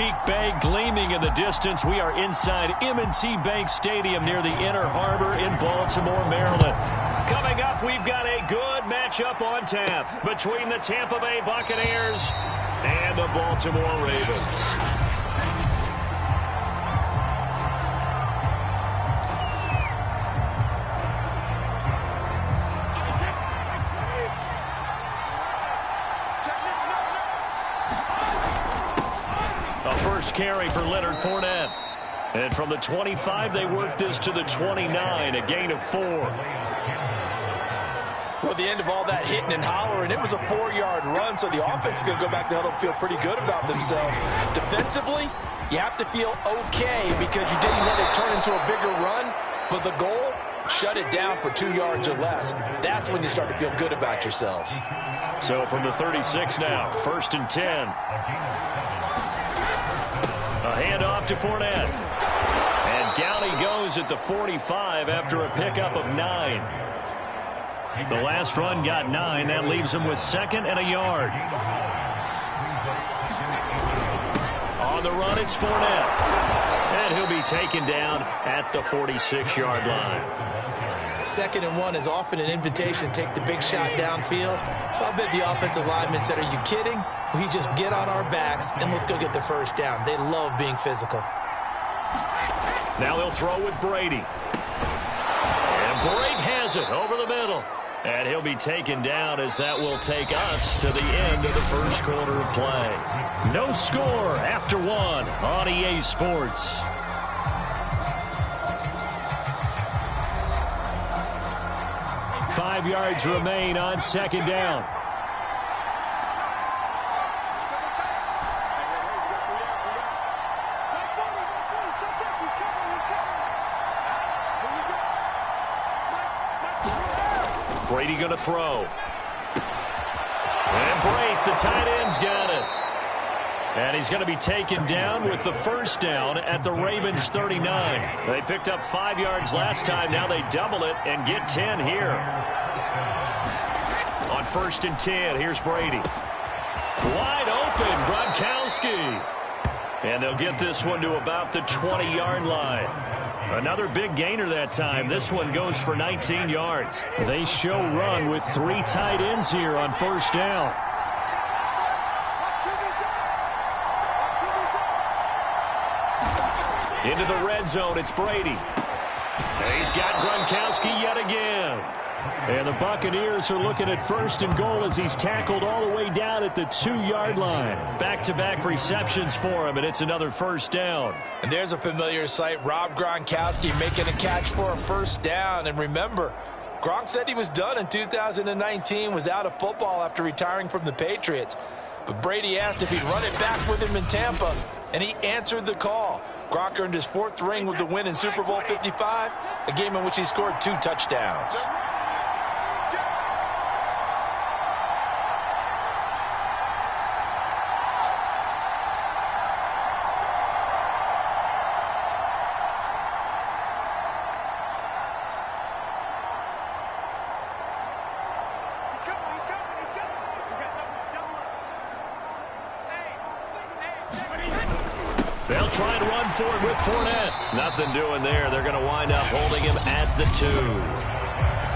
Chesapeake Bay gleaming in the distance. We are inside M&T Bank Stadium near the Inner Harbor in Baltimore, Maryland. Coming up, we've got a good matchup on tap between the Tampa Bay Buccaneers and the Baltimore Ravens. First carry for Leonard Fournette. And from the 25, they work this to the 29, a gain of 4. Well, at the end of all that hitting and hollering, it was a 4-yard run, so the offense is going to go back to huddle and feel pretty good about themselves. Defensively, you have to feel okay because you didn't let it turn into a bigger run, but the goal, shut it down for 2 yards or less. That's when you start to feel good about yourselves. So from the 36 now, 1st and 10. A handoff to Fournette. And down he goes at the 45 after a pickup of 9. The last run got 9. That leaves him with 2nd and a yard. On the run, it's Fournette. And he'll be taken down at the 46-yard line. 2nd and 1 is often an invitation to take the big shot downfield. I'll bet the offensive lineman said, "Are you kidding? We just get on our backs and let's go get the first down." They love being physical. Now they'll throw with Brady. And Brady has it over the middle. And he'll be taken down as that will take us to the end of the first quarter of play. No score after 1 on EA Sports. Five yards remain on 2nd down. Brady going to throw. And Brady, the tight end's got it. And he's going to be taken down with the first down at the Ravens 39. They picked up 5 yards last time. Now they double it and get 10 here. On 1st and 10, here's Brady. Wide open, Gronkowski. And they'll get this one to about the 20-yard line. Another big gainer that time. This one goes for 19 yards. They show run with 3 tight ends here on 1st down. Into the red zone, it's Brady. And he's got Gronkowski yet again. And the Buccaneers are looking at 1st and goal as he's tackled all the way down at the 2-yard line. Back-to-back receptions for him, and it's another 1st down. And there's a familiar sight. Rob Gronkowski making a catch for a 1st down. And remember, Gronk said he was done in 2019, was out of football after retiring from the Patriots. But Brady asked if he'd run it back with him in Tampa, and he answered the call. Gronk earned his 4th ring with the win in Super Bowl 55, a game in which he scored 2 touchdowns. They'll try and run for it with Fournette. Nothing doing there. They're going to wind up holding him at the 2.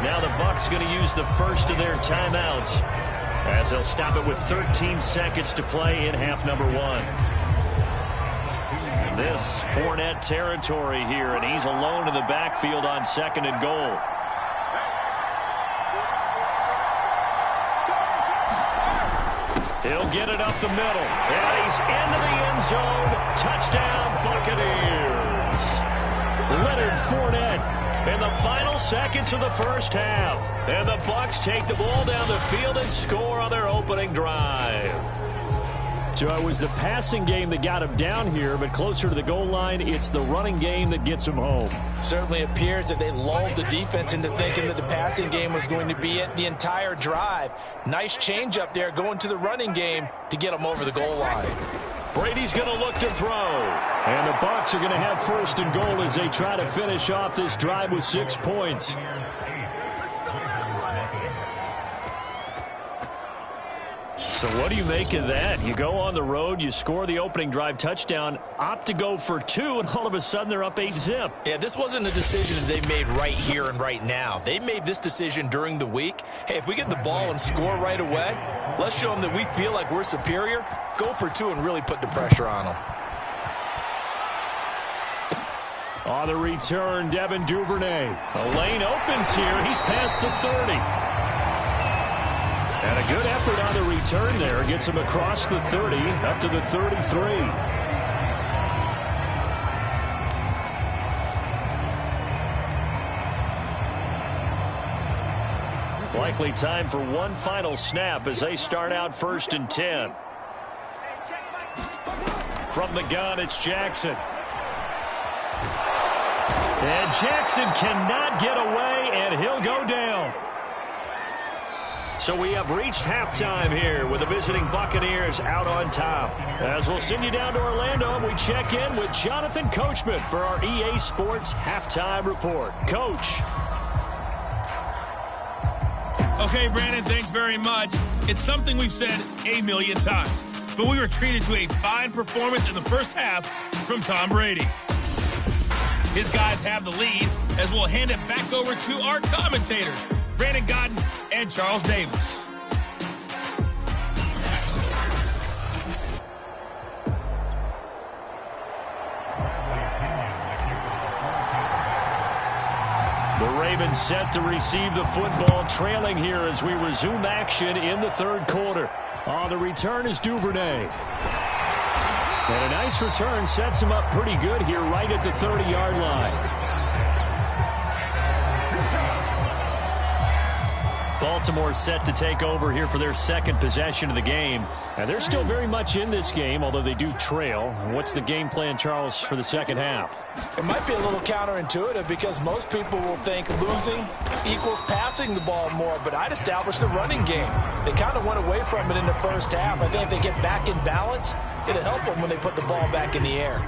Now the Bucs going to use the first of their timeouts as they'll stop it with 13 seconds to play in half number 1. This Fournette territory here, and he's alone in the backfield on 2nd and goal. He'll get it up the middle. And he's into the end zone. Touchdown, Buccaneers. Leonard Fournette in the final seconds of the first half. And the Bucs take the ball down the field and score on their opening drive. So it was the passing game that got him down here, but closer to the goal line, it's the running game that gets him home. Certainly appears that they lulled the defense into thinking that the passing game was going to be it the entire drive. Nice change up there going to the running game to get them over the goal line. Brady's going to look to throw. And the Bucs are going to have 1st and goal as they try to finish off this drive with 6 points. So what do you make of that? You go on the road, you score the opening drive touchdown, opt to go for 2, and all of a sudden they're up 8-zip. Yeah, this wasn't a decision they made right here and right now. They made this decision during the week. Hey, if we get the ball and score right away, let's show them that we feel like we're superior. Go for 2 and really put the pressure on them. On the return, Devin Duvernay. The lane opens here. He's past the 30. And a good effort on the return there. Gets him across the 30, up to the 33. Likely time for one final snap as they start out 1st and 10. From the gun, it's Jackson. And Jackson cannot get away, and he'll go down. So we have reached halftime here with the visiting Buccaneers out on top. As we'll send you down to Orlando, we check in with Jonathan Coachman for our EA Sports Halftime Report. Coach. Okay, Brandon, thanks very much. It's something we've said a million times, but we were treated to a fine performance in the first half from Tom Brady. His guys have the lead as we'll hand it back over to our commentators, Brandon Godden and Charles Davis. The Ravens set to receive the football, trailing here as we resume action in the 3rd quarter. On the return is Duvernay. And a nice return sets him up pretty good here right at the 30-yard line. Baltimore set to take over here for their 2nd possession of the game. And they're still very much in this game, although they do trail. What's the game plan, Charles, for the 2nd half? It might be a little counterintuitive because most people will think losing equals passing the ball more, but I'd establish the running game. They kind of went away from it in the first half. I think if they get back in balance, it'll help them when they put the ball back in the air.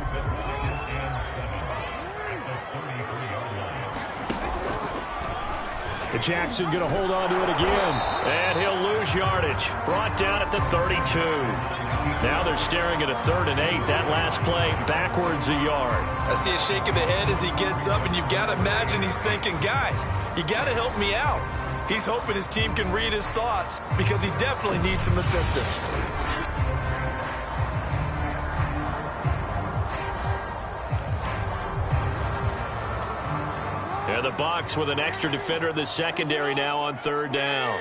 Jackson going to hold on to it again. And he'll lose yardage. Brought down at the 32. Now they're staring at a 3rd and 8. That last play backwards a yard. I see a shake of the head as he gets up, and you've got to imagine he's thinking, guys, you got to help me out. He's hoping his team can read his thoughts because he definitely needs some assistance. And the Bucs with an extra defender in the secondary now on 3rd down.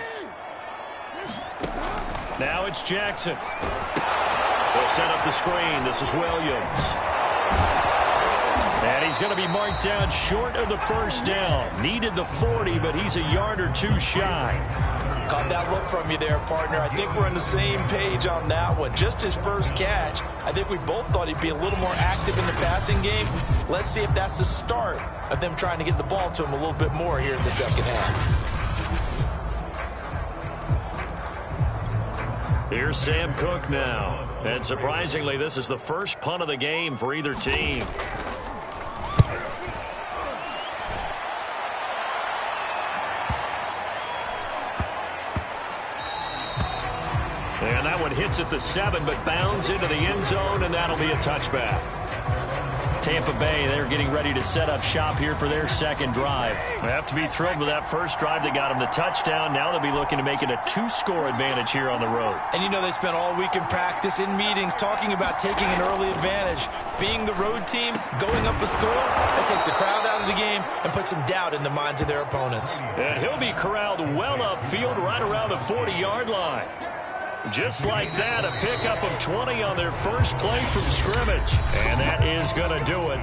Now it's Jackson. They'll set up the screen. This is Williams. And he's going to be marked down short of the 1st down. Needed the 40, but he's a yard or 2 shy. Caught that look from you there, partner. I think we're on the same page on that one. Just his first catch. I think we both thought he'd be a little more active in the passing game. Let's see if that's the start of them trying to get the ball to him a little bit more here in the 2nd half. Here's Sam Cook now. And surprisingly, this is the first punt of the game for either team. And that one hits at the 7, but bounds into the end zone, and that'll be a touchback. Tampa Bay, they're getting ready to set up shop here for their 2nd drive. They have to be thrilled with that first drive. They got them the touchdown. Now they'll be looking to make it a 2-score advantage here on the road. And you know they spent all week in practice, in meetings, talking about taking an early advantage. Being the road team, going up a score, that takes the crowd out of the game and puts some doubt in the minds of their opponents. And he'll be corralled well upfield right around the 40-yard line. Just like that, a pickup of 20 on their first play from scrimmage. And that is going to do it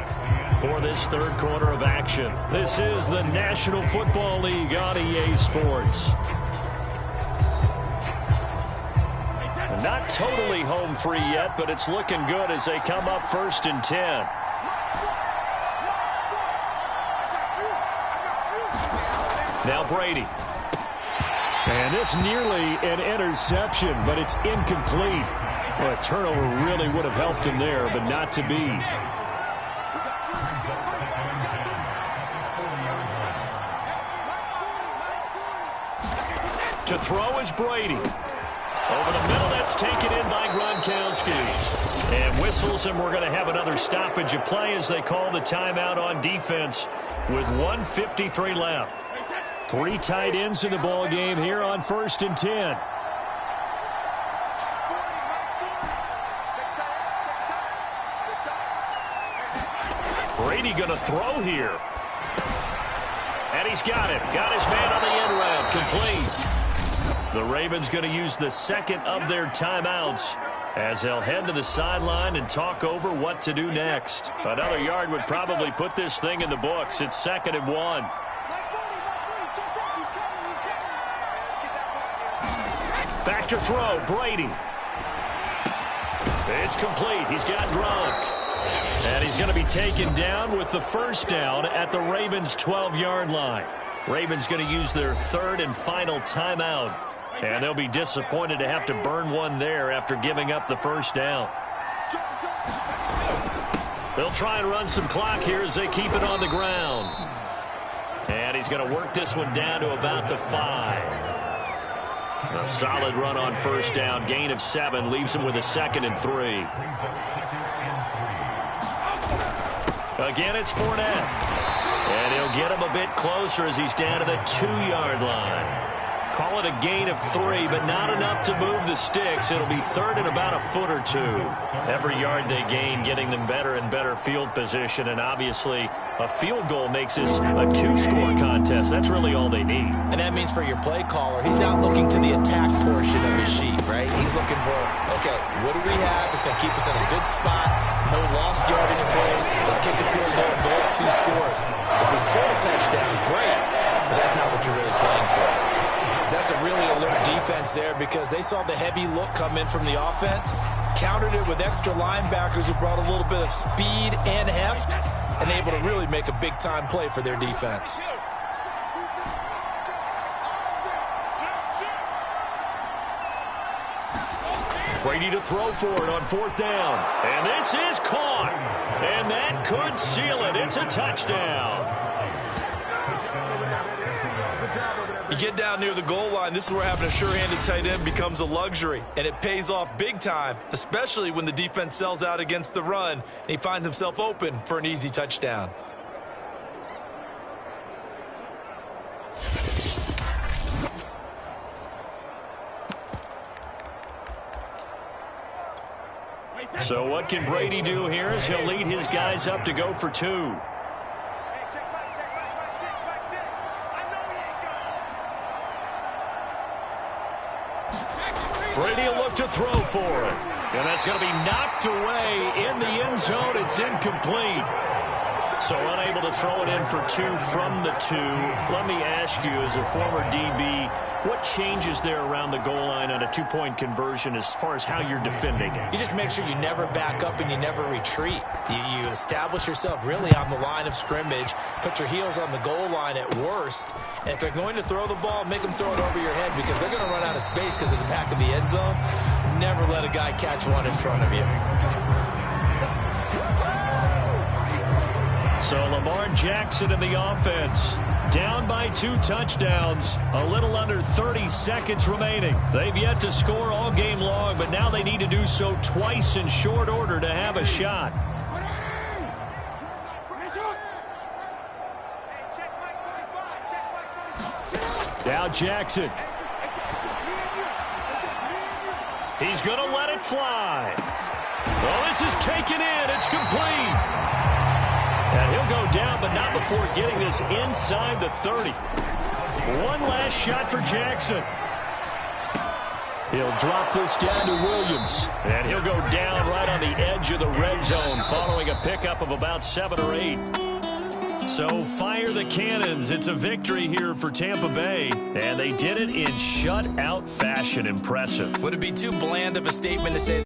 for this 3rd quarter of action. This is the National Football League on EA Sports. Not totally home free yet, but it's looking good as they come up 1st and 10. Now Brady. And this nearly an interception, but it's incomplete. Well, a turnover really would have helped him there, but not to be. To throw is Brady. Over the middle, that's taken in by Gronkowski. And whistles, and we're going to have another stoppage of play as they call the timeout on defense with 1:53 left. 3 tight ends in the ball game here on 1st and 10. Brady going to throw here. And he's got it. Got his man on the end route. Complete. The Ravens going to use the second of their timeouts as they'll head to the sideline and talk over what to do next. Another yard would probably put this thing in the books. It's 2nd and 1. Back to throw. Brady. It's complete. He's got Gronk. And he's going to be taken down with the first down at the Ravens' 12-yard line. Ravens going to use their 3rd and final timeout. And they'll be disappointed to have to burn one there after giving up the first down. They'll try and run some clock here as they keep it on the ground. And he's going to work this one down to about the 5. A solid run on first down. Gain of 7 leaves him with a 2nd and 3. Again, it's Fournette. And he'll get him a bit closer as he's down to the 2-yard line. Call it a gain of 3, but not enough to move the sticks. It'll be 3rd and about a foot or 2. Every yard they gain, getting them better and better field position. And obviously, a field goal makes this a 2-score contest. That's really all they need. And that means for your play caller, he's not looking to the attack portion of his sheet, right? He's looking for, okay, what do we have? It's going to keep us in a good spot. No lost yardage plays. Let's kick a field goal and go up 2 scores. If we score a touchdown, great. But that's not what you're really playing for. That's a really alert defense there because they saw the heavy look come in from the offense, countered it with extra linebackers who brought a little bit of speed and heft, and able to really make a big-time play for their defense. Brady to throw for it on 4th down. And this is caught. And that could seal it. It's a touchdown. You get down near the goal line, this is where having a sure-handed tight end becomes a luxury, and it pays off big time, especially when the defense sells out against the run, and he finds himself open for an easy touchdown. So what can Brady do here as he'll lead his guys up to go for 2. Brady will look to throw for it. And that's going to be knocked away in the end zone. It's incomplete. So unable to throw it in for 2 from the 2. Let me ask you, as a former DB, what changes there around the goal line on a 2-point conversion as far as how you're defending it? You just make sure you never back up and you never retreat. You establish yourself really on the line of scrimmage, put your heels on the goal line at worst, and if they're going to throw the ball, make them throw it over your head because they're going to run out of space because of the back of the end zone. Never let a guy catch one in front of you. So Lamar Jackson in the offense, down by 2 touchdowns, a little under 30 seconds remaining. They've yet to score all game long, but now they need to do so twice in short order to have a shot. Now Jackson. He's going to let it fly. Oh, this is taken in. It's complete. And he'll go down, but not before getting this inside the 30. One last shot for Jackson. He'll drop this down to Williams. And he'll go down right on the edge of the red zone following a pickup of about 7 or 8. So fire the cannons. It's a victory here for Tampa Bay. And they did it in shutout fashion. Impressive. Would it be too bland of a statement to say